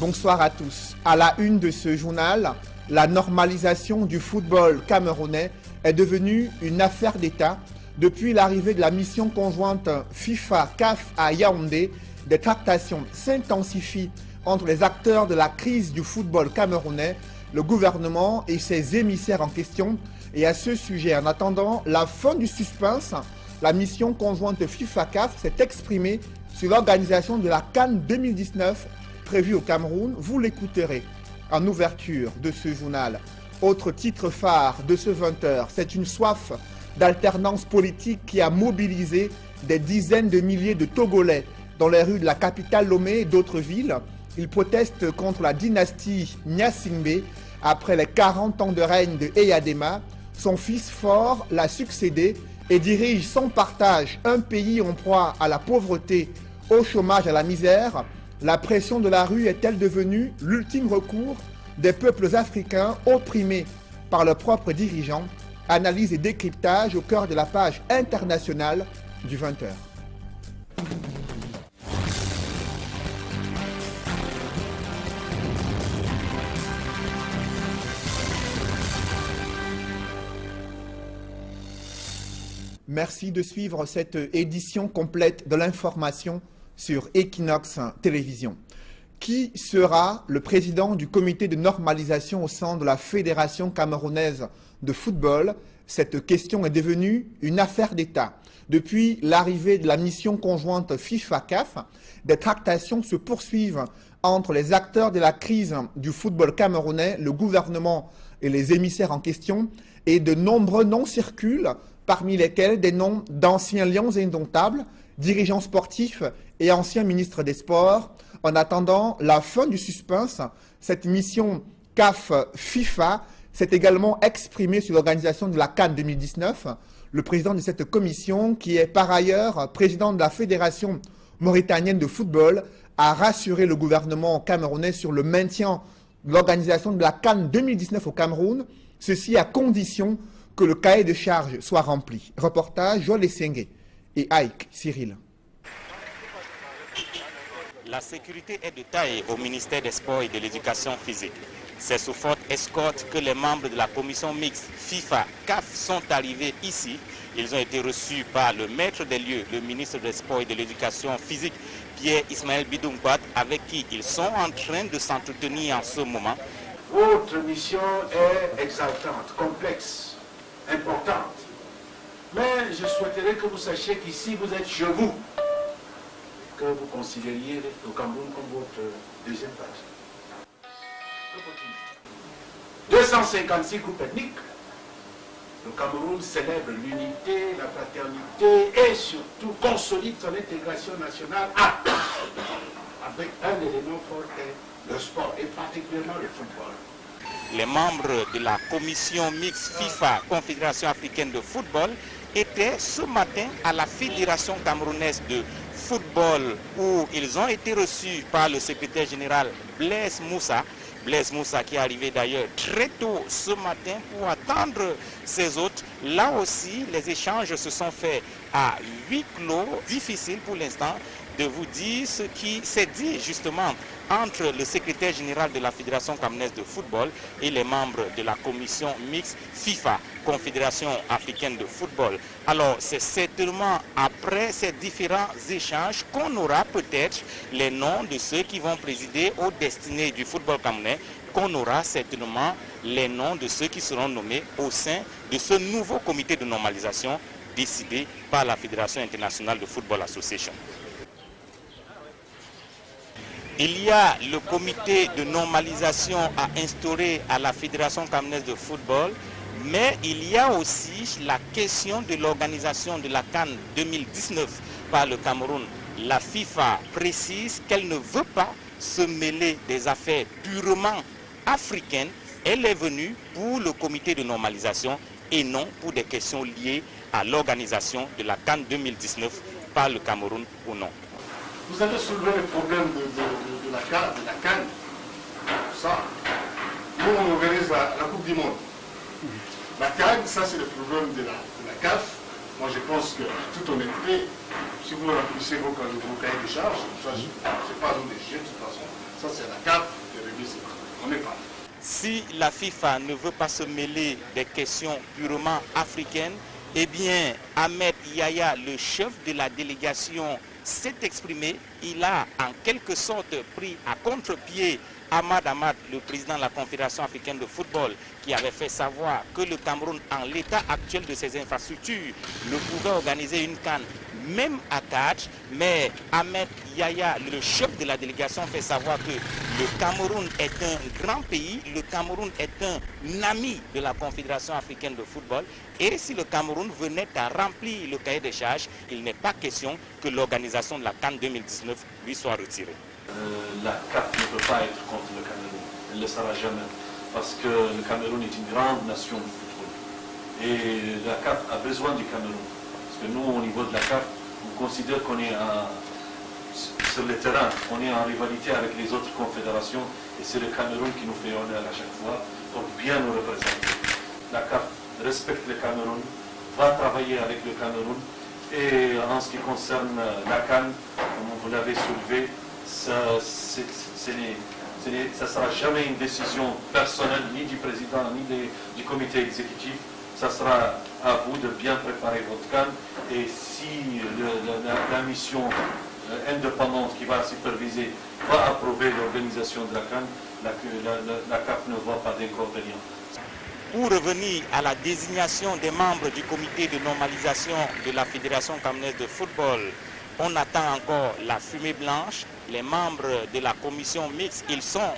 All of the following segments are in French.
Bonsoir à tous. À la une de ce journal, la normalisation du football camerounais est devenue une affaire d'État. Depuis l'arrivée de la mission conjointe FIFA-CAF à Yaoundé, des tractations s'intensifient entre les acteurs de la crise du football camerounais, le gouvernement et ses émissaires en question. Et à ce sujet, en attendant la fin du suspense, la mission conjointe FIFA-CAF s'est exprimée sur l'organisation de la CAN 2019 prévue au Cameroun. Vous l'écouterez en ouverture de ce journal. Autre titre phare de ce 20h, c'est une soif d'alternance politique qui a mobilisé des dizaines de milliers de Togolais dans les rues de la capitale Lomé et d'autres villes. Ils protestent contre la dynastie Gnassingbé après les 40 ans de règne de Eyadema. Son fils fort l'a succédé et dirige sans partage un pays en proie à la pauvreté, au chômage, à la misère. La pression de la rue est-elle devenue l'ultime recours des peuples africains opprimés par leurs propres dirigeants? Analyse et décryptage au cœur de la page internationale du 20h. Merci de suivre cette édition complète de l'information sur Equinox Télévision. Qui sera le président du comité de normalisation au sein de la Fédération camerounaise de football? Cette question est devenue une affaire d'État. Depuis l'arrivée de la mission conjointe FIFA-CAF, des tractations se poursuivent entre les acteurs de la crise du football camerounais, le gouvernement et les émissaires en question, et de nombreux noms circulent, parmi lesquels des noms d'anciens lions indomptables, dirigeants sportifs et anciens ministres des Sports. En attendant la fin du suspense, cette mission CAF-FIFA s'est également exprimée sur l'organisation de la CAN 2019. Le président de cette commission, qui est par ailleurs président de la Fédération mauritanienne de football, a rassuré le gouvernement camerounais sur le maintien de l'organisation de la CAN 2019 au Cameroun, ceci à condition que le cahier de charges soit rempli. Reportage Joël Essengé et Ike Cyril. La sécurité est de taille au ministère des Sports et de l'Éducation physique. C'est sous forte escorte que les membres de la commission mixte FIFA-CAF sont arrivés ici. Ils ont été reçus par le maître des lieux, le ministre des Sports et de l'Éducation physique, Pierre Ismaël Bidoumbat, avec qui ils sont en train de s'entretenir en ce moment. Votre mission est exaltante, complexe, importante. Mais je souhaiterais que vous sachiez qu'ici, vous êtes chez vous, que vous considériez le Cameroun comme votre deuxième patrie. 256 groupes ethniques. Le Cameroun célèbre l'unité, la fraternité et surtout consolide son intégration nationale avec un élément fort qui est le sport et particulièrement le football. Les membres de la commission mixte FIFA, Confédération africaine de football, étaient ce matin à la Fédération camerounaise de football où ils ont été reçus par le secrétaire général Blaise Moussa. Blaise Moussa qui est arrivé d'ailleurs très tôt ce matin pour attendre ses hôtes. Là aussi, les échanges se sont faits à huis clos. Difficile pour l'instant de vous dire ce qui s'est dit justement entre le secrétaire général de la Fédération camerounaise de football et les membres de la commission mixte FIFA, Confédération africaine de football. Alors, c'est certainement après ces différents échanges qu'on aura peut-être les noms de ceux qui vont présider aux destinées du football camerounais, qu'on aura certainement les noms de ceux qui seront nommés au sein de ce nouveau comité de normalisation décidé par la Fédération internationale de football association. Il y a le comité de normalisation à instaurer à la Fédération camerounaise de football, mais il y a aussi la question de l'organisation de la CAN 2019 par le Cameroun. La FIFA précise qu'elle ne veut pas se mêler des affaires purement africaines. Elle est venue pour le comité de normalisation et non pour des questions liées à l'organisation de la CAN 2019 par le Cameroun ou non. Vous avez soulevé le problème de la CAN. Ça, nous on organise la Coupe du Monde. La CAN, ça c'est le problème de la CAF. Moi je pense que toute honnêteté, si vous remplissez vos cahiers de charges, ça, c'est pas nous les juger de toute façon. Ça, c'est la CAF de régler ces problèmes. On n'est pas. Si la FIFA ne veut pas se mêler des questions purement africaines, eh bien, Ahmed Yahya, le chef de la délégation, s'est exprimé. Il a en quelque sorte pris à contre-pied Ahmad Ahmad, le président de la Confédération africaine de football, qui avait fait savoir que le Cameroun, en l'état actuel de ses infrastructures, ne pouvait organiser une CAN même à Tadj. Mais Ahmed Yahya, le chef de la délégation, fait savoir que le Cameroun est un grand pays, le Cameroun est un ami de la Confédération africaine de football. Et si le Cameroun venait à remplir le cahier des charges, il n'est pas question que l'organisation de la CAN 2019 lui soit retirée. La CAF ne peut pas être contre le Cameroun, elle ne le sera jamais, parce que le Cameroun est une grande nation de football. Et la CAF a besoin du Cameroun, parce que nous, au niveau de la CAF, on considère qu'on est sur le terrain, on est en rivalité avec les autres confédérations, et c'est le Cameroun qui nous fait honneur à chaque fois pour bien nous représenter. La CAF respecte le Cameroun, va travailler avec le Cameroun, et en ce qui concerne la CAN, comme vous l'avez soulevé, ça ne sera jamais une décision personnelle ni du président ni du comité exécutif. Ça sera à vous de bien préparer votre CAN, et si la mission indépendante qui va superviser va approuver l'organisation de la CAN, la CAF ne voit pas d'inconvénient. Pour revenir à la désignation des membres du comité de normalisation de la Fédération camerounaise de football, on attend encore la fumée blanche. Les membres de la commission mixte, ils sont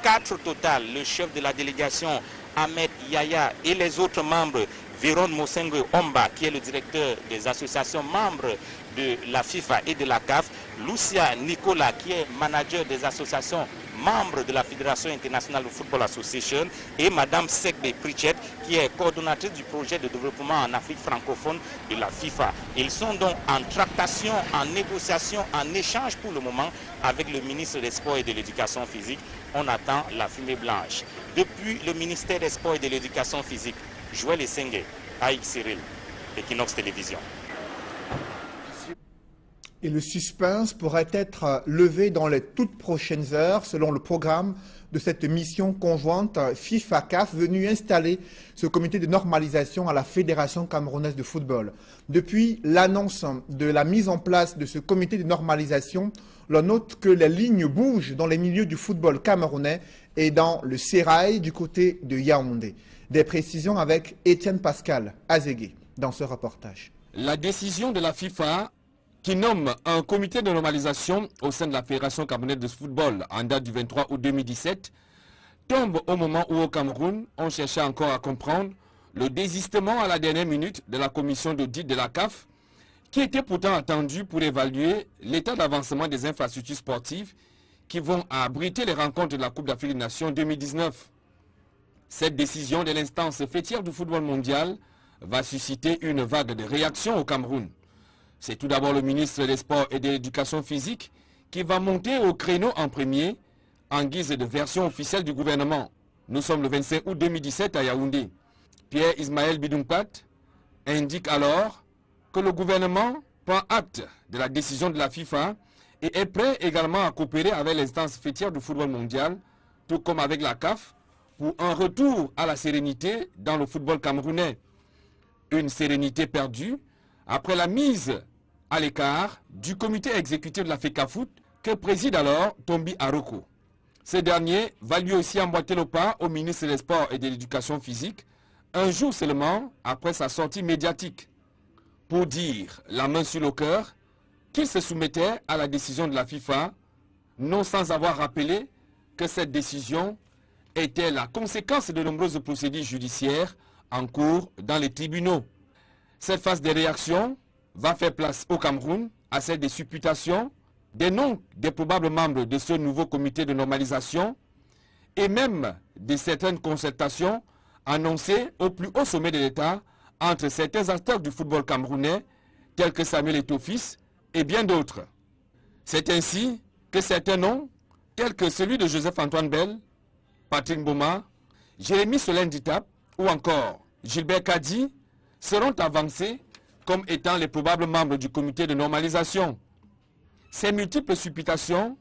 4 au total. Le chef de la délégation, Ahmed Yahya, et les autres membres, Véron Mosengo Omba, qui est le directeur des associations membres de la FIFA et de la CAF, Lucia Nicolas, qui est manager des associations membres de la Fédération internationale de football association, et Madame Segbe Pritchett, qui est coordonnatrice du projet de développement en Afrique francophone de la FIFA. Ils sont donc en tractation, en négociation, en échange pour le moment avec le ministre des Sports et de l'Éducation physique. On attend la fumée blanche. Depuis le ministère des Sports et de l'Éducation physique, Joël Essenge, Aïk Cyril, Equinox Télévision. Et le suspense pourrait être levé dans les toutes prochaines heures, selon le programme de cette mission conjointe FIFA-CAF venue installer ce comité de normalisation à la Fédération camerounaise de football. Depuis l'annonce de la mise en place de ce comité de normalisation, l'on note que les lignes bougent dans les milieux du football camerounais et dans le sérail du côté de Yaoundé. Des précisions avec Étienne Pascal Azégué dans ce reportage. La décision de la FIFA qui nomme un comité de normalisation au sein de la Fédération camerounaise de football en date du 23 août 2017 tombe au moment où au Cameroun, on cherchait encore à comprendre le désistement à la dernière minute de la commission d'audit de la CAF qui était pourtant attendue pour évaluer l'état d'avancement des infrastructures sportives qui vont abriter les rencontres de la Coupe d'Afrique des Nations 2019. Cette décision de l'instance fêtière du football mondial va susciter une vague de réactions au Cameroun. C'est tout d'abord le ministre des Sports et de l'Éducation physique qui va monter au créneau en premier en guise de version officielle du gouvernement. Nous sommes le 25 août 2017 à Yaoundé. Pierre Ismaël Bidumpat indique alors que le gouvernement prend acte de la décision de la FIFA et est prêt également à coopérer avec l'instance fêtière du football mondial, tout comme avec la CAF, pour un retour à la sérénité dans le football camerounais. Une sérénité perdue après la mise à l'écart du comité exécutif de la FECAFOOT que préside alors Tombi Aroko. Ce dernier va lui aussi emboîter le pas au ministre des Sports et de l'Éducation physique, un jour seulement après sa sortie médiatique, pour dire, la main sur le cœur, qu'il se soumettait à la décision de la FIFA, non sans avoir rappelé que cette décision était la conséquence de nombreuses procédures judiciaires en cours dans les tribunaux. Cette phase de réaction va faire place au Cameroun à celle des supputations, des noms des probables membres de ce nouveau comité de normalisation et même de certaines concertations annoncées au plus haut sommet de l'État entre certains acteurs du football camerounais tels que Samuel Eto'o-Fils et bien d'autres. C'est ainsi que certains noms, tels que celui de Joseph-Antoine Bell, Patrick Mboma, Jérémy Solène Ditap ou encore Gilbert Kadi, seront avancés comme étant les probables membres du comité de normalisation. Ces multiples supputations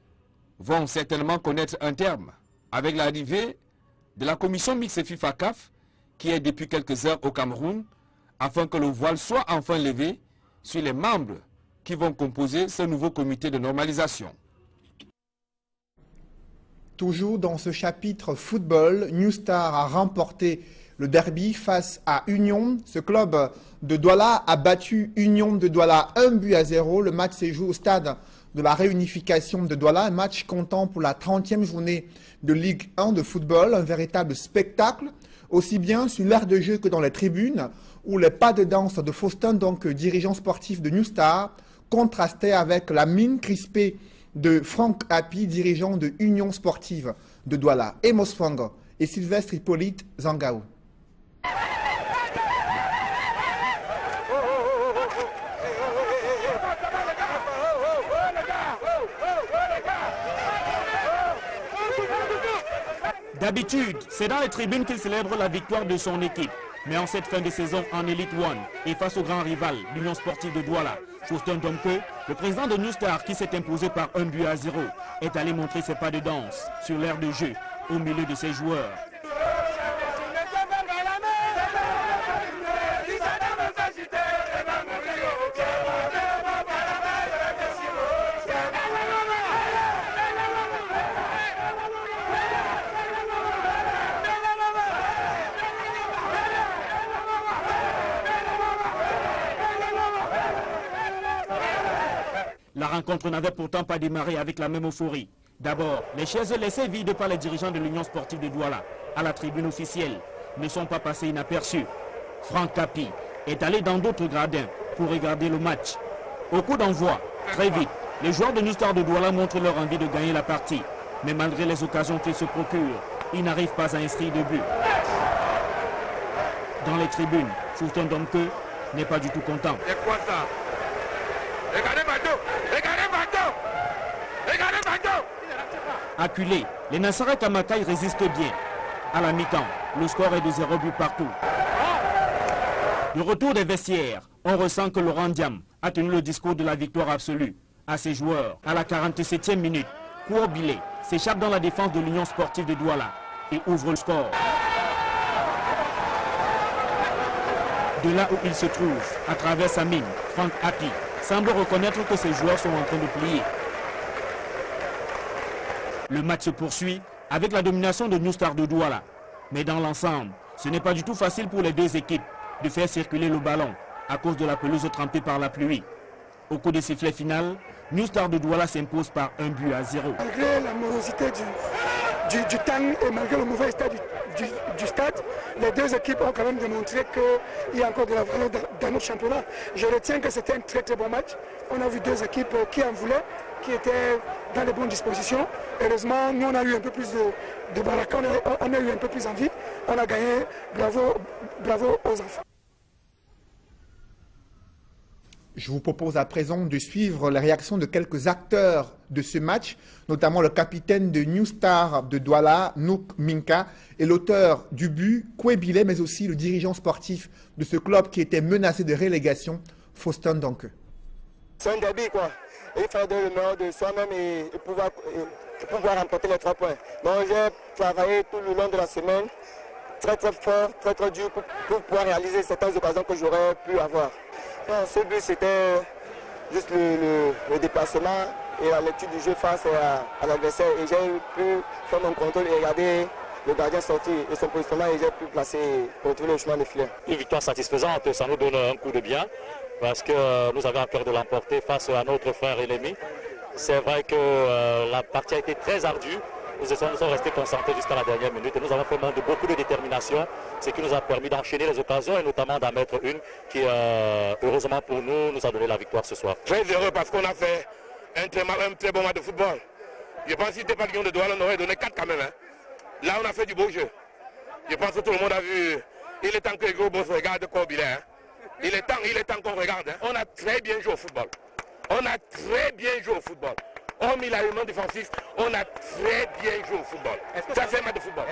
vont certainement connaître un terme avec l'arrivée de la commission mixte FIFA-CAF qui est depuis quelques heures au Cameroun afin que le voile soit enfin levé sur les membres qui vont composer ce nouveau comité de normalisation. Toujours dans ce chapitre football, New Star a remporté le derby face à Union. Ce club de Douala a battu Union de Douala 1-0. Le match s'est joué au stade de la réunification de Douala, un match comptant pour la 30e journée de Ligue 1 de football, un véritable spectacle, aussi bien sur l'aire de jeu que dans les tribunes, où les pas de danse de Faustin, donc dirigeant sportif de New Star, contrastaient avec la mine crispée de Franck Happy, dirigeant de Union Sportive de Douala, Emos Fang et Sylvestre Hippolyte Zangao. D'habitude, c'est dans les tribunes qu'il célèbre la victoire de son équipe. Mais en cette fin de saison en Elite 1 et face au grand rival, l'Union Sportive de Douala, Faustin Domke, le président de New Star qui s'est imposé par 1-0, est allé montrer ses pas de danse sur l'aire de jeu au milieu de ses joueurs. La rencontre n'avait pourtant pas démarré avec la même euphorie. D'abord, les chaises laissées vides par les dirigeants de l'Union Sportive de Douala à la tribune officielle ne sont pas passées inaperçues. Franck Happy est allé dans d'autres gradins pour regarder le match. Au coup d'envoi, très vite, les joueurs de New Star de Douala montrent leur envie de gagner la partie. Mais malgré les occasions qu'ils se procurent, ils n'arrivent pas à inscrire de but. Dans les tribunes, Faustin Domke n'est pas du tout content. C'est quoi ça? Regardez Bateau! Regardez Bateau! Regardez Bateau! Acculés, les Nassara Kamakai résistent bien. À la mi-temps, le score est de 0 but partout. De retour des vestiaires, on ressent que Laurent Diam a tenu le discours de la victoire absolue à ses joueurs. À la 47e minute, Kouobilé s'échappe dans la défense de l'Union Sportive de Douala et ouvre le score. De là où il se trouve, à travers sa mine, Franck Happy semble reconnaître que ses joueurs sont en train de plier. Le match se poursuit avec la domination de New Star de Douala. Mais dans l'ensemble, ce n'est pas du tout facile pour les deux équipes de faire circuler le ballon à cause de la pelouse trempée par la pluie. Au coup des sifflets final, New Star de Douala s'impose par 1-0. Malgré la morosité du temps et malgré le mauvais état du stade, les deux équipes ont quand même démontré qu'il y a encore de la valeur dans notre championnat. Je retiens que c'était un très très bon match. On a vu deux équipes qui en voulaient, qui étaient dans les bonnes dispositions. Heureusement, nous on a eu un peu plus de baraka, on a eu un peu plus envie. On a gagné, bravo aux enfants. Je vous propose à présent de suivre les réactions de quelques acteurs de ce match, notamment le capitaine de New Star de Douala, Nouk Minka, et l'auteur du but, Kouébile, mais aussi le dirigeant sportif de ce club qui était menacé de relégation, Faustin Domke. C'est un derby quoi. Il faut donner le meilleur de soi-même et pouvoir remporter les 3 points. Donc j'ai travaillé tout le long de la semaine, très très fort, très très dur pour pouvoir réaliser certaines occasions que j'aurais pu avoir. Non, ce but c'était juste le déplacement et la lecture du jeu face à l'adversaire. Et j'ai pu faire mon contrôle et regarder le gardien sortir et son positionnement et j'ai pu placer pour trouver le chemin de filet. Une victoire satisfaisante, ça nous donne un coup de bien parce que nous avions à cœur de l'emporter face à notre frère ennemi. C'est vrai que la partie a été très ardue. Nous sommes restés concentrés jusqu'à la dernière minute et nous avons fait montre de beaucoup de détermination, ce qui nous a permis d'enchaîner les occasions et notamment d'en mettre une qui, heureusement pour nous a donné la victoire ce soir. Très heureux parce qu'on a fait un très bon match de football. Je pense que si c'était pas Lyon de Douala, on aurait donné 4 quand même. Hein. Là, on a fait du beau jeu. Je pense que tout le monde a vu. Il est temps que les gros boss regardent Kouébile. Hein. Il est temps qu'on regarde. Hein. On a très bien joué au football. On a très bien joué au football. Hormis l'élément défensif, on a très bien joué au football. Ça, c'est un match de football.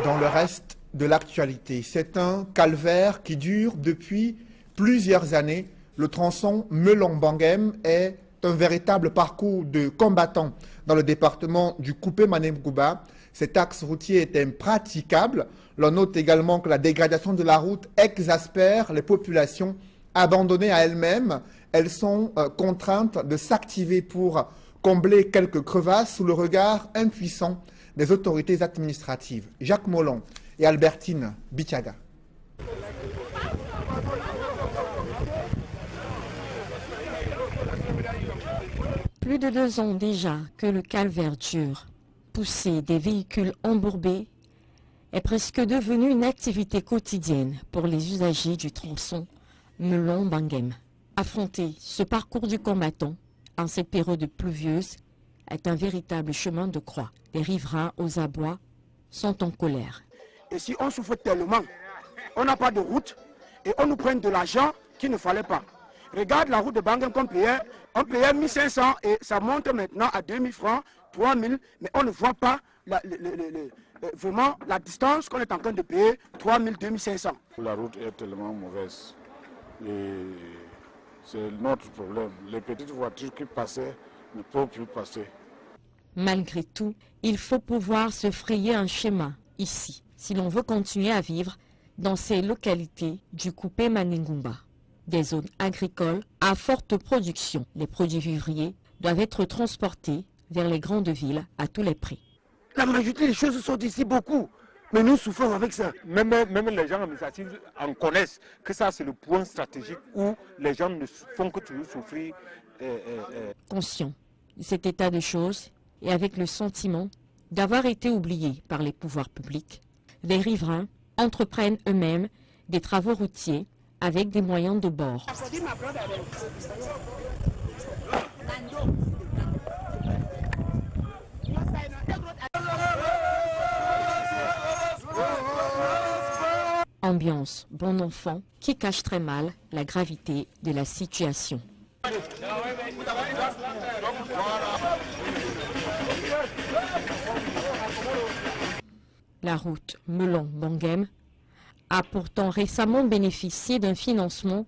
Dans le reste de l'actualité. C'est un calvaire qui dure depuis plusieurs années. Le tronçon Melon-Bangem est un véritable parcours de combattants dans le département du Coupé-Manengouba. Cet axe routier est impraticable. L'on note également que la dégradation de la route exaspère les populations abandonnées à elles-mêmes. Elles sont contraintes de s'activer pour combler quelques crevasses sous le regard impuissant des autorités administratives. Jacques Molon et Albertine Bichaga. Plus de 2 ans déjà que le calvaire dure. Pousser des véhicules embourbés est presque devenu une activité quotidienne pour les usagers du tronçon Melon-Bangem. Affronter ce parcours du combattant en cette période pluvieuse est un véritable chemin de croix. Les riverains aux abois sont en colère. Et si on souffre tellement, on n'a pas de route et on nous prend de l'argent qu'il ne fallait pas. Regarde la route de Bangem qu'on payait 1500 et ça monte maintenant à 2000 francs, 3000, mais on ne voit pas vraiment la distance qu'on est en train de payer, 3000, 2500. La route est tellement mauvaise et c'est notre problème. Les petites voitures qui passaient ne peuvent plus passer. Malgré tout, il faut pouvoir se frayer un schéma ici, si l'on veut continuer à vivre dans ces localités du Coupé-Manengouba. Des zones agricoles à forte production. Les produits vivriers doivent être transportés vers les grandes villes à tous les prix. La majorité des choses sont ici beaucoup, mais nous souffrons avec ça. Même les gens administratifs en connaissent que ça c'est le point stratégique où les gens ne font que toujours souffrir. Conscient de cet état de choses et avec le sentiment d'avoir été oubliés par les pouvoirs publics, les riverains entreprennent eux-mêmes des travaux routiers avec des moyens de bord. Ambiance bon enfant qui cache très mal la gravité de la situation. La route Melon-Bangem a pourtant récemment bénéficié d'un financement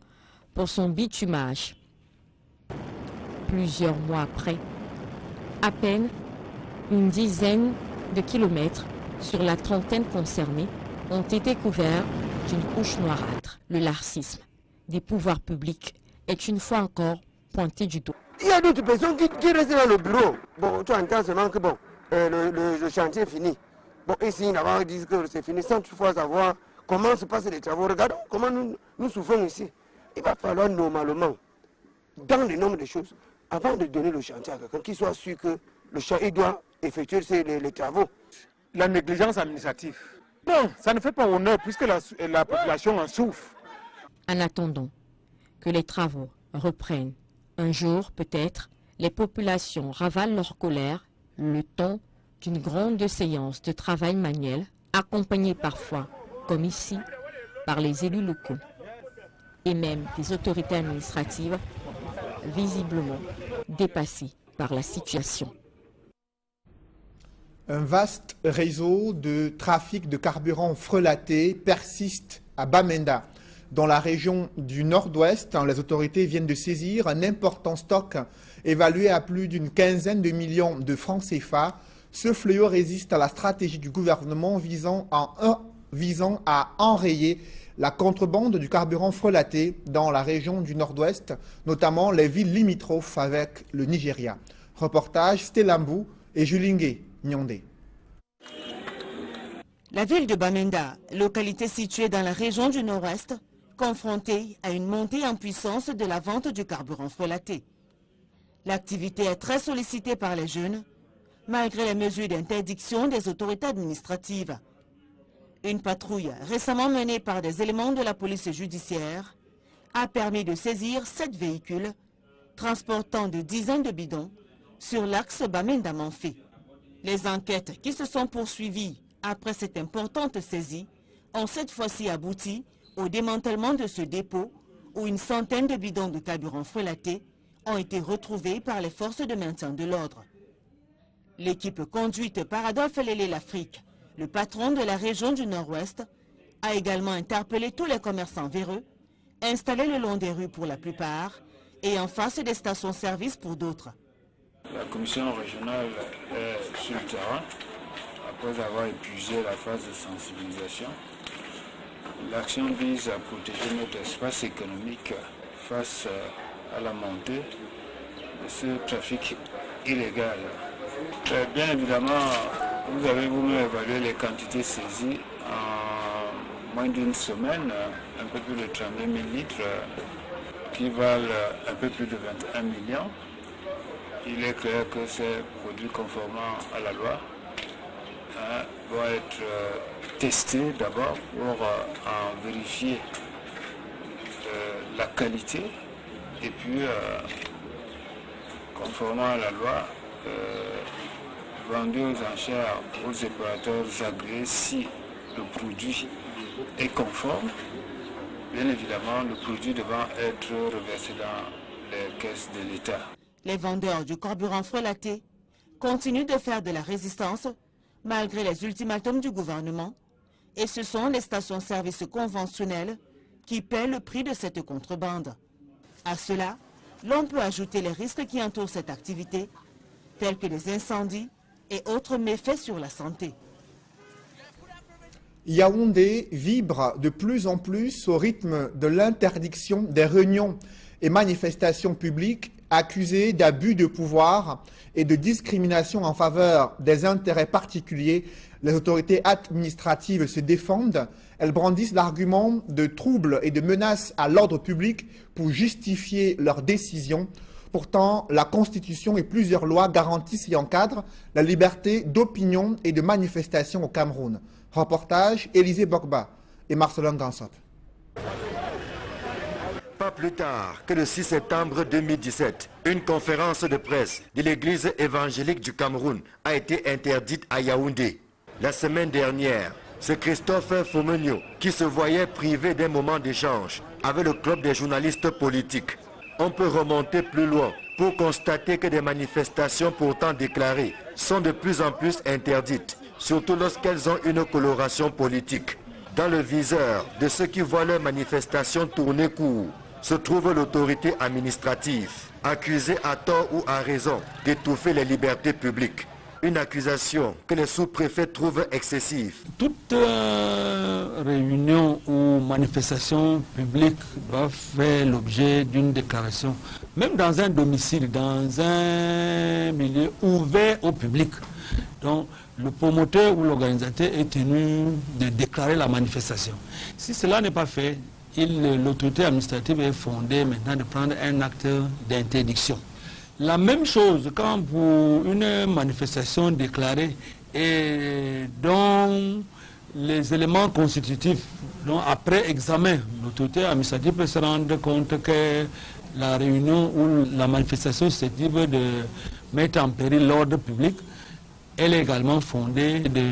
pour son bitumage. Plusieurs mois après, à peine une dizaine de kilomètres sur la trentaine concernée ont été couverts d'une couche noirâtre. Le laxisme des pouvoirs publics est une fois encore pointé du doigt. Il y a d'autres personnes qui restent dans le bureau. Bon, tu entends seulement que bon, le chantier est fini. Bon, ici, là-bas, ils disent que c'est fini sans toutefois savoir comment se passent les travaux. Regardons comment nous souffrons ici. Il va falloir normalement, dans le nombre de choses, avant de donner le chantier à quelqu'un, qu'il soit sûr que le chantier doit effectuer les travaux. La négligence administrative. Non, ça ne fait pas honneur puisque la population en souffre. En attendant que les travaux reprennent, un jour peut-être, les populations ravalent leur colère le temps d'une grande séance de travail manuel, accompagnée parfois, comme ici, par les élus locaux et même des autorités administratives, visiblement dépassées par la situation. Un vaste réseau de trafic de carburant frelaté persiste à Bamenda. Dans la région du nord-ouest, les autorités viennent de saisir un important stock évalué à plus d'une quinzaine de millions de francs CFA. Ce fléau résiste à la stratégie du gouvernement visant à enrayer la contrebande du carburant frelaté dans la région du nord-ouest, notamment les villes limitrophes avec le Nigeria. Reportage Stelambou et Julingue Nyondé. La ville de Bamenda, localité située dans la région du nord-ouest, confrontée à une montée en puissance de la vente du carburant frelaté. L'activité est très sollicitée par les jeunes, malgré les mesures d'interdiction des autorités administratives. Une patrouille récemment menée par des éléments de la police judiciaire a permis de saisir 7 véhicules transportant des dizaines de bidons sur l'axe Bamenda-Manfé. Les enquêtes qui se sont poursuivies après cette importante saisie ont cette fois-ci abouti au démantèlement de ce dépôt où une centaine de bidons de carburant frelaté ont été retrouvés par les forces de maintien de l'ordre. L'équipe conduite par Adolphe Lélé l'Afrique, le patron de la région du Nord-Ouest, a également interpellé tous les commerçants véreux, installés le long des rues pour la plupart, et en face des stations-service pour d'autres. La commission régionale est sur le terrain, après avoir épuisé la phase de sensibilisation. L'action vise à protéger notre espace économique face à la montée de ce trafic illégal. Bien évidemment, vous avez vous-même évalué les quantités saisies en moins d'une semaine, un peu plus de 32 000 litres, qui valent un peu plus de 21 millions. Il est clair que ces produits conformément à la loi doivent être testés d'abord pour en vérifier la qualité et puis conformément à la loi vendus aux enchères aux opérateurs agréés si le produit est conforme. Bien évidemment, le produit devant être reversé dans les caisses de l'État. Les vendeurs du carburant frelaté continuent de faire de la résistance malgré les ultimatums du gouvernement, et ce sont les stations-service conventionnelles qui paient le prix de cette contrebande. À cela, l'on peut ajouter les risques qui entourent cette activité, tels que les incendies et autres méfaits sur la santé. Yaoundé vibre de plus en plus au rythme de l'interdiction des réunions et manifestations publiques accusées d'abus de pouvoir et de discrimination en faveur des intérêts particuliers. Les autorités administratives se défendent. Elles brandissent l'argument de troubles et de menaces à l'ordre public pour justifier leurs décisions. Pourtant, la Constitution et plusieurs lois garantissent et encadrent la liberté d'opinion et de manifestation au Cameroun. Reportage Élisée Bokba et Marcelin Gansop. Pas plus tard que le 6 septembre 2017, une conférence de presse de l'Église évangélique du Cameroun a été interdite à Yaoundé. La semaine dernière, c'est Christophe Fomenio qui se voyait privé d'un moment d'échange avec le club des journalistes politiques. On peut remonter plus loin pour constater que des manifestations pourtant déclarées sont de plus en plus interdites, surtout lorsqu'elles ont une coloration politique. Dans le viseur de ceux qui voient leurs manifestations tourner court se trouve l'autorité administrative, accusée à tort ou à raison d'étouffer les libertés publiques. Une accusation que les sous-préfets trouvent excessive. Toute réunion ou manifestation publique doit faire l'objet d'une déclaration. Même dans un domicile, dans un milieu ouvert au public. Donc le promoteur ou l'organisateur est tenu de déclarer la manifestation. Si cela n'est pas fait, l'autorité administrative est fondée maintenant de prendre un acte d'interdiction. La même chose quand pour une manifestation déclarée et dont les éléments constitutifs, donc après examen, l'autorité administrative peut se rendre compte que la réunion ou la manifestation susceptible de mettre en péril l'ordre public, elle est également fondée de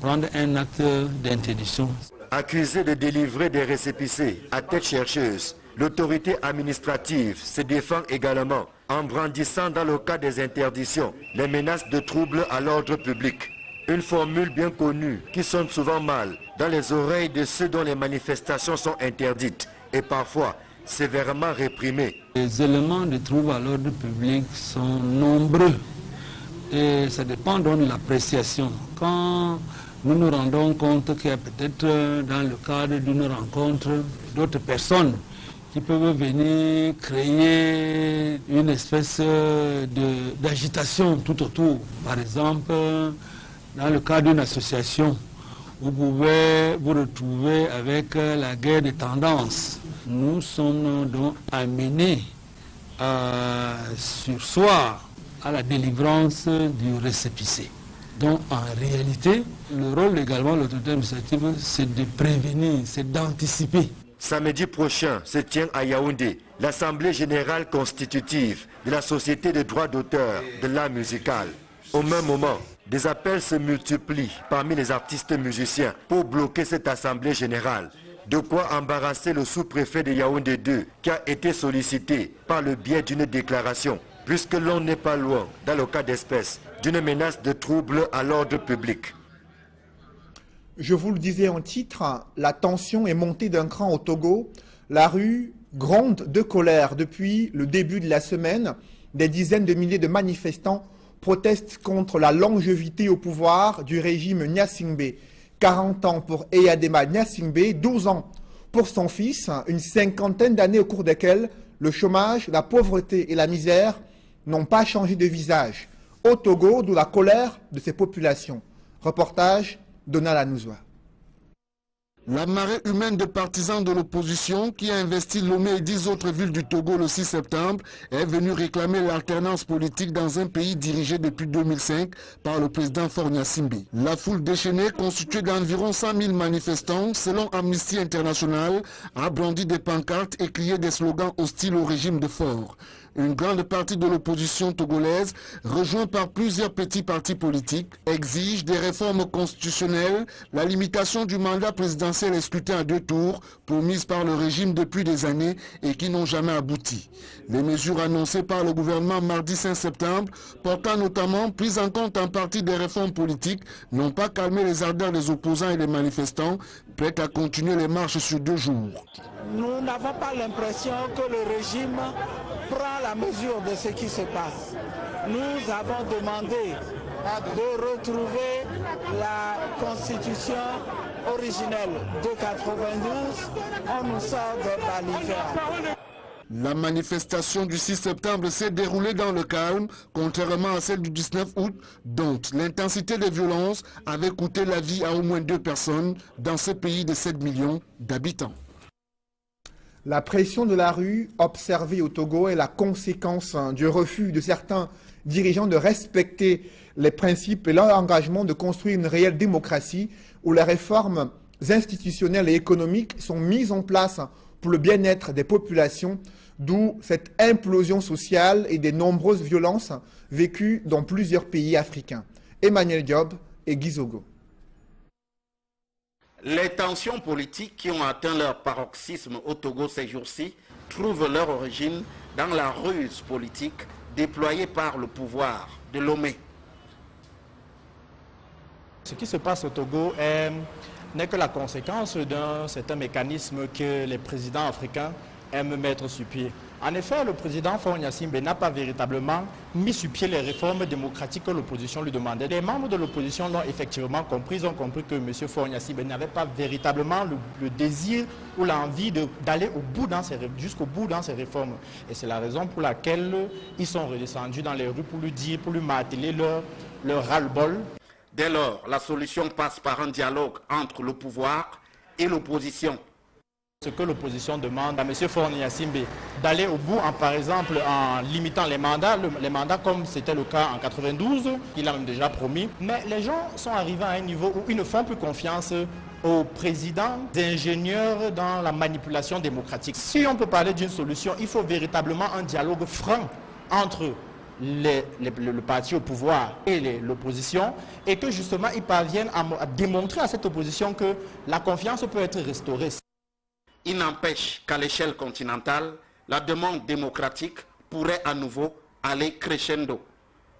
prendre un acte d'interdiction. Accusé de délivrer des récépissés à tête chercheuse, l'autorité administrative se défend également en brandissant dans le cas des interdictions les menaces de troubles à l'ordre public. Une formule bien connue qui sonne souvent mal dans les oreilles de ceux dont les manifestations sont interdites et parfois sévèrement réprimées. Les éléments de troubles à l'ordre public sont nombreux et ça dépend donc de l'appréciation. Quand nous nous rendons compte qu'il y a peut-être dans le cadre d'une rencontre d'autres personnes qui peuvent venir créer une espèce d'agitation tout autour. Par exemple, dans le cadre d'une association, vous pouvez vous retrouver avec la guerre des tendances. Nous sommes donc amenés à surseoir à la délivrance du récépissé. Donc en réalité, le rôle également de l'autorité administrative, c'est de prévenir, c'est d'anticiper. Samedi prochain se tient à Yaoundé l'Assemblée générale constitutive de la Société de droits d'auteur de l'art musical. Au même moment, des appels se multiplient parmi les artistes musiciens pour bloquer cette Assemblée générale. De quoi embarrasser le sous-préfet de Yaoundé 2 qui a été sollicité par le biais d'une déclaration, puisque l'on n'est pas loin, dans le cas d'espèce, d'une menace de trouble à l'ordre public. Je vous le disais en titre, la tension est montée d'un cran au Togo. La rue gronde de colère depuis le début de la semaine. Des dizaines de milliers de manifestants protestent contre la longévité au pouvoir du régime Gnassingbé. 40 ans pour Eyadema Gnassingbé, 12 ans pour son fils, une cinquantaine d'années au cours desquelles le chômage, la pauvreté et la misère n'ont pas changé de visage. Au Togo, d'où la colère de ces populations. Reportage Donald Anouzwa. La marée humaine de partisans de l'opposition qui a investi Lomé et 10 autres villes du Togo le 6 septembre est venue réclamer l'alternance politique dans un pays dirigé depuis 2005 par le président Faure Gnassingbé. La foule déchaînée, constituée d'environ 100 000 manifestants, selon Amnesty International, a brandi des pancartes et crié des slogans hostiles au régime de Faure. Une grande partie de l'opposition togolaise, rejointe par plusieurs petits partis politiques, exige des réformes constitutionnelles, la limitation du mandat présidentiel et scrutin à 2 tours, promises par le régime depuis des années et qui n'ont jamais abouti. Les mesures annoncées par le gouvernement mardi 5 septembre, portant notamment prise en compte en partie des réformes politiques, n'ont pas calmé les ardeurs des opposants et des manifestants, prêts à continuer les marches sur 2 jours. Nous n'avons pas l'impression que le régime prend la mesure de ce qui se passe. Nous avons demandé de retrouver la constitution originelle de 92. On nous sort des balivères. La manifestation du 6 septembre s'est déroulée dans le calme, contrairement à celle du 19 août, dont l'intensité des violences avait coûté la vie à au moins 2 personnes dans ce pays de 7 millions d'habitants. La pression de la rue observée au Togo est la conséquence du refus de certains dirigeants de respecter les principes et leur engagement de construire une réelle démocratie où les réformes institutionnelles et économiques sont mises en place pour le bien-être des populations, d'où cette implosion sociale et des nombreuses violences vécues dans plusieurs pays africains. Emmanuel Diop et Gizogo. Les tensions politiques qui ont atteint leur paroxysme au Togo ces jours-ci trouvent leur origine dans la ruse politique déployée par le pouvoir de Lomé. Ce qui se passe au Togo n'est que la conséquence d'un certain mécanisme que les présidents africains aiment mettre sur pied. En effet, le président Faure Gnassingbé n'a pas véritablement mis sur pied les réformes démocratiques que l'opposition lui demandait. Les membres de l'opposition l'ont effectivement compris, ils ont compris que M. Faure Gnassingbé n'avait pas véritablement le désir ou l'envie d'aller jusqu'au bout dans ses réformes. Et c'est la raison pour laquelle ils sont redescendus dans les rues pour lui dire, pour lui marteler leur ras-le-bol. Dès lors, la solution passe par un dialogue entre le pouvoir et l'opposition. Ce que l'opposition demande à M. Faure Gnassingbé, d'aller au bout, par exemple, en limitant les mandats comme c'était le cas en 92, il a même déjà promis. Mais les gens sont arrivés à un niveau où ils ne font plus confiance aux présidents, ingénieurs dans la manipulation démocratique. Si on peut parler d'une solution, il faut véritablement un dialogue franc entre le parti au pouvoir et l'opposition, et que justement ils parviennent à démontrer à cette opposition que la confiance peut être restaurée. Il n'empêche qu'à l'échelle continentale, la demande démocratique pourrait à nouveau aller crescendo.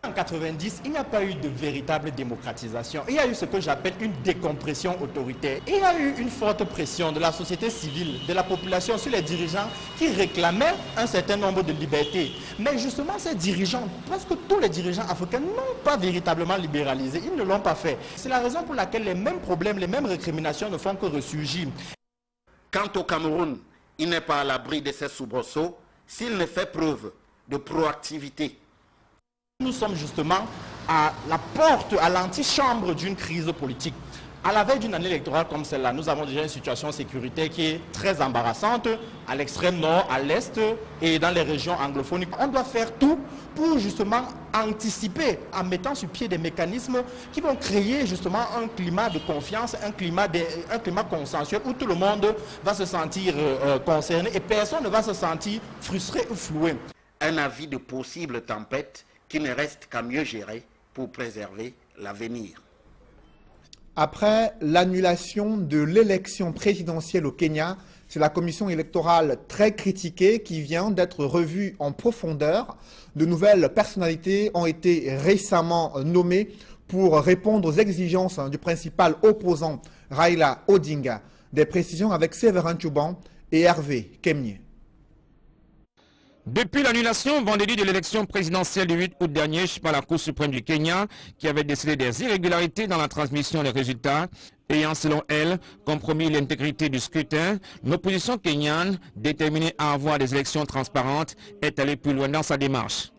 En 90, il n'y a pas eu de véritable démocratisation. Il y a eu ce que j'appelle une décompression autoritaire. Il y a eu une forte pression de la société civile, de la population sur les dirigeants qui réclamaient un certain nombre de libertés. Mais justement, ces dirigeants, presque tous les dirigeants africains n'ont pas véritablement libéralisé. Ils ne l'ont pas fait. C'est la raison pour laquelle les mêmes problèmes, les mêmes récriminations ne font que ressurgir. Quant au Cameroun, il n'est pas à l'abri de ces soubresauts s'il ne fait preuve de proactivité. Nous sommes justement à la porte, à l'antichambre d'une crise politique. À la veille d'une année électorale comme celle-là, nous avons déjà une situation sécuritaire qui est très embarrassante à l'extrême nord, à l'est et dans les régions anglophones. On doit faire tout pour justement anticiper en mettant sur pied des mécanismes qui vont créer justement un climat de confiance, un climat consensuel où tout le monde va se sentir concerné et personne ne va se sentir frustré ou floué. Un avis de possible tempête qui ne reste qu'à mieux gérer pour préserver l'avenir. Après l'annulation de l'élection présidentielle au Kenya, c'est la commission électorale très critiquée qui vient d'être revue en profondeur. De nouvelles personnalités ont été récemment nommées pour répondre aux exigences du principal opposant Raila Odinga. Des précisions avec Séverin Tchouban et Hervé Kemnier. Depuis l'annulation vendredi de l'élection présidentielle du 8 août dernier par la Cour suprême du Kenya, qui avait décelé des irrégularités dans la transmission des résultats, ayant selon elle compromis l'intégrité du scrutin, l'opposition kenyane, déterminée à avoir des élections transparentes, est allée plus loin dans sa démarche.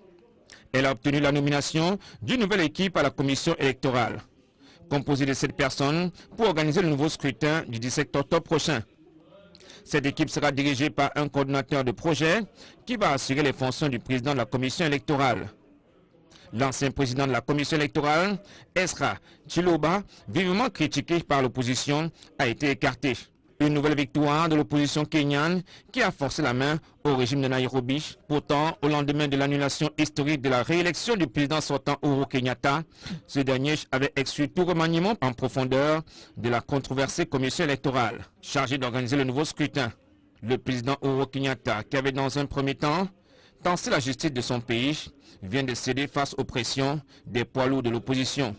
Elle a obtenu la nomination d'une nouvelle équipe à la commission électorale, composée de 7 personnes pour organiser le nouveau scrutin du 17 octobre prochain. Cette équipe sera dirigée par un coordinateur de projet qui va assurer les fonctions du président de la commission électorale. L'ancien président de la commission électorale, Esra Chiloba, vivement critiqué par l'opposition, a été écarté. Une nouvelle victoire de l'opposition kenyane qui a forcé la main au régime de Nairobi. Pourtant, au lendemain de l'annulation historique de la réélection du président sortant Uhuru Kenyatta, ce dernier avait exclu tout remaniement en profondeur de la controversée commission électorale, chargée d'organiser le nouveau scrutin. Le président Uhuru Kenyatta, qui avait dans un premier temps tensé la justice de son pays, vient de céder face aux pressions des poids lourds de l'opposition.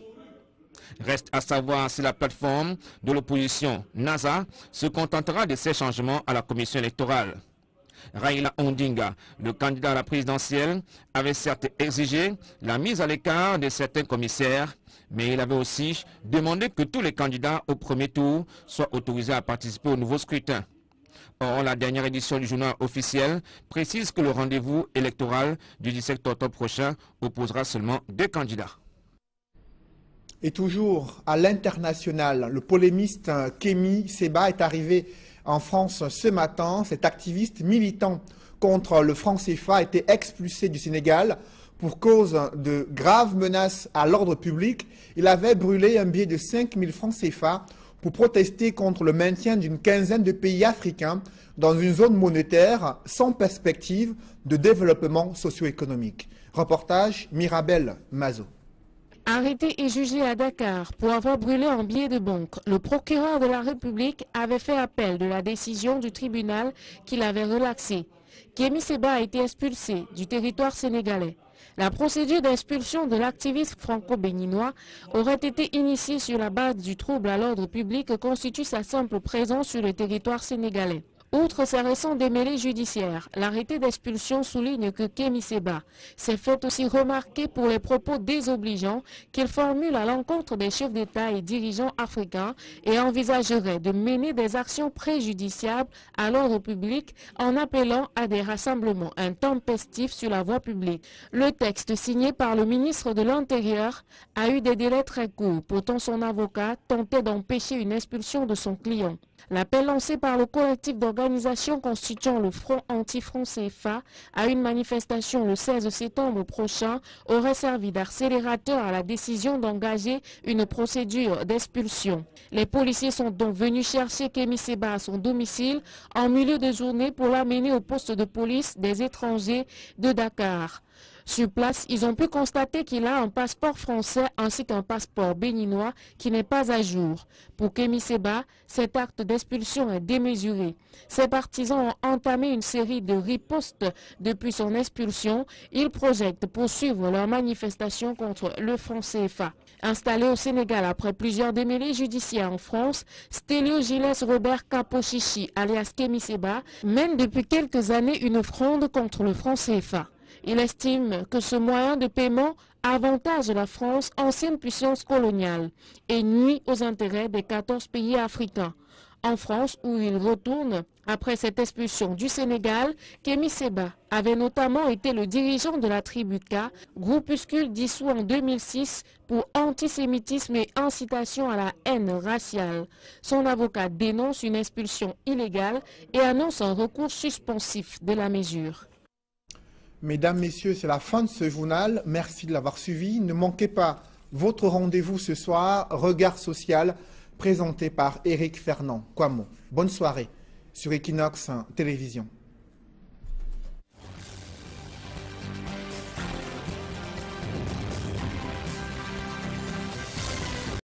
Reste à savoir si la plateforme de l'opposition, NASA, se contentera de ces changements à la commission électorale. Raila Odinga, le candidat à la présidentielle, avait certes exigé la mise à l'écart de certains commissaires, mais il avait aussi demandé que tous les candidats au premier tour soient autorisés à participer au nouveau scrutin. Or, la dernière édition du journal officiel précise que le rendez-vous électoral du 17 octobre prochain opposera seulement 2 candidats. Et toujours à l'international, le polémiste Kémi Séba est arrivé en France ce matin. Cet activiste militant contre le franc CFA a été expulsé du Sénégal pour cause de graves menaces à l'ordre public. Il avait brûlé un billet de 5 000 francs CFA pour protester contre le maintien d'une quinzaine de pays africains dans une zone monétaire sans perspective de développement socio-économique. Reportage Mirabel Mazo. Arrêté et jugé à Dakar pour avoir brûlé un billet de banque, le procureur de la République avait fait appel de la décision du tribunal qui l'avait relaxé. Kémi Séba a été expulsé du territoire sénégalais. La procédure d'expulsion de l'activiste franco-béninois aurait été initiée sur la base du trouble à l'ordre public que constitue sa simple présence sur le territoire sénégalais. Outre ses récents démêlés judiciaires, l'arrêté d'expulsion souligne que Kémi Séba s'est fait aussi remarquer pour les propos désobligeants qu'il formule à l'encontre des chefs d'État et dirigeants africains et envisagerait de mener des actions préjudiciables à l'ordre public en appelant à des rassemblements intempestifs sur la voie publique. Le texte signé par le ministre de l'Intérieur a eu des délais très courts, pourtant son avocat tentait d'empêcher une expulsion de son client. L'appel lancé par le collectif d'organisations constituant le Front anti-franc CFA à une manifestation le 16 septembre prochain aurait servi d'accélérateur à la décision d'engager une procédure d'expulsion. Les policiers sont donc venus chercher Kémi Séba à son domicile en milieu de journée pour l'amener au poste de police des étrangers de Dakar. Sur place, ils ont pu constater qu'il a un passeport français ainsi qu'un passeport béninois qui n'est pas à jour. Pour Kémi Séba, cet acte d'expulsion est démesuré. Ses partisans ont entamé une série de ripostes depuis son expulsion. Ils projettent poursuivre leur manifestation contre le franc CFA. Installé au Sénégal après plusieurs démêlés judiciaires en France, Stélio Gilles Robert Kapochichi, alias Kémi Séba, mène depuis quelques années une fronde contre le franc CFA. Il estime que ce moyen de paiement avantage la France, ancienne puissance coloniale, et nuit aux intérêts des 14 pays africains. En France, où il retourne après cette expulsion du Sénégal, Kémi Séba avait notamment été le dirigeant de la tribu K, groupuscule dissous en 2006 pour antisémitisme et incitation à la haine raciale. Son avocat dénonce une expulsion illégale et annonce un recours suspensif de la mesure. Mesdames, Messieurs, c'est la fin de ce journal. Merci de l'avoir suivi. Ne manquez pas votre rendez-vous ce soir, Regard social, présenté par Éric Fernand Kouamo. Bonne soirée sur Equinox Télévision.